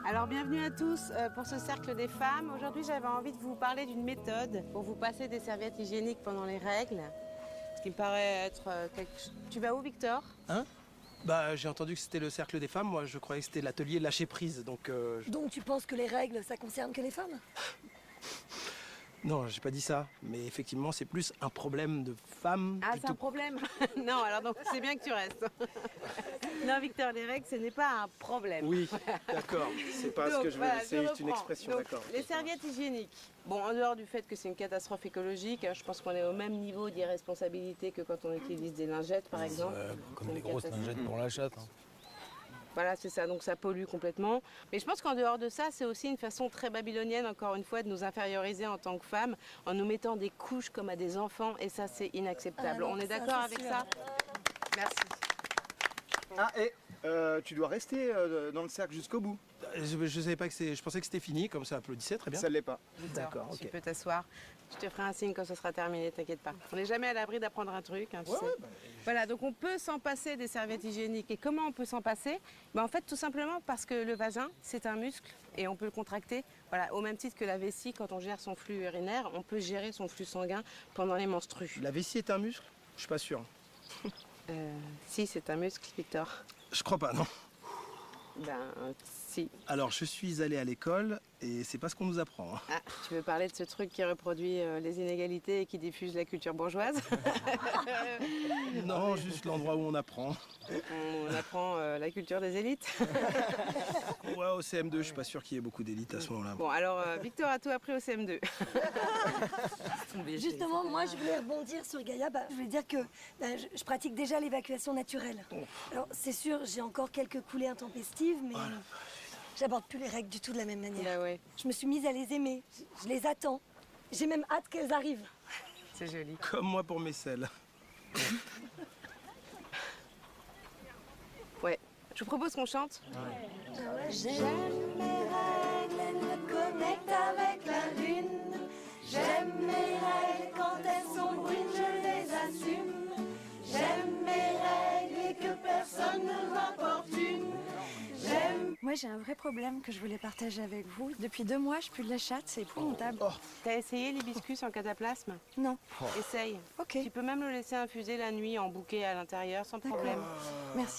Alors bienvenue à tous pour ce cercle des femmes. Aujourd'hui j'avais envie de vous parler d'une méthode pour vous passer des serviettes hygiéniques pendant les règles. Ce qui me paraît être quelque... Tu vas où Victor? Hein? Bah j'ai entendu que c'était le cercle des femmes, moi je croyais que c'était l'atelier lâcher prise, donc... Donc tu penses que les règles, ça concerne que les femmes? Non, j'ai pas dit ça, mais effectivement c'est plus un problème de femmes. Ah, c'est un problème? Non, alors donc c'est bien que tu restes. Non Victor, les règles ce n'est pas un problème. Oui, d'accord, c'est pas ce que je veux, voilà, c'est une expression, donc, d'accord. Les serviettes hygiéniques. Bon, en dehors du fait que c'est une catastrophe écologique, je pense qu'on est au même niveau d'irresponsabilité que quand on utilise des lingettes par exemple. Comme les grosses lingettes pour la chatte. Hein. Voilà, c'est ça, donc ça pollue complètement. Mais je pense qu'en dehors de ça, c'est aussi une façon très babylonienne, encore une fois, de nous inférioriser en tant que femmes, en nous mettant des couches comme à des enfants, et ça, c'est inacceptable. On est d'accord avec ça? Merci. Ah, et tu dois rester dans le cercle jusqu'au bout. Je savais pas que c'est... Je pensais que c'était fini, comme ça applaudissait, très bien. Ça ne l'est pas. D'accord, Tu ok. peux t'asseoir. Je te ferai un signe quand ce sera terminé, t'inquiète pas. On n'est jamais à l'abri d'apprendre un truc, hein, tu sais. Voilà, donc on peut s'en passer des serviettes hygiéniques. Et comment on peut s'en passer? En fait, tout simplement parce que le vagin, c'est un muscle et on peut le contracter. Voilà, au même titre que la vessie, quand on gère son flux urinaire, on peut gérer son flux sanguin pendant les menstrues. La vessie est un muscle? Je suis pas sûr. Si, c'est un muscle, Victor. Je crois pas, non. Ben, si. Alors, je suis allé à l'école et c'est pas ce qu'on nous apprend. Hein. Ah, tu veux parler de ce truc qui reproduit les inégalités et qui diffuse la culture bourgeoise? Non, juste l'endroit où on apprend. On apprend la culture des élites. Ouais, au CM2, je suis pas sûr qu'il y ait beaucoup d'élites à ce moment-là. Bon, alors, Victor a tout appris au CM2. Justement, moi je voulais rebondir sur Gaïa. Je voulais dire que je pratique déjà l'évacuation naturelle. Alors c'est sûr, j'ai encore quelques coulées intempestives, mais j'aborde plus les règles du tout de la même manière. Bah ouais, Je me suis mise à les aimer, je les attends. J'ai même hâte qu'elles arrivent. c'est joli. Comme moi pour mes selles. Ouais. Je vous propose qu'on chante. J'aime mes règles, elles me connectent avec la lune. J'aime mes règles, quand elles sont brunes, je les assume. J'aime mes règles et que personne ne m'importune. Moi, j'ai un vrai problème que je voulais partager avec vous. Depuis 2 mois, je pue de la chatte, c'est épouvantable. T'as essayé l'hibiscus en cataplasme? Non. Essaye. Ok. Tu peux même le laisser infuser la nuit en bouquet à l'intérieur sans problème. Merci.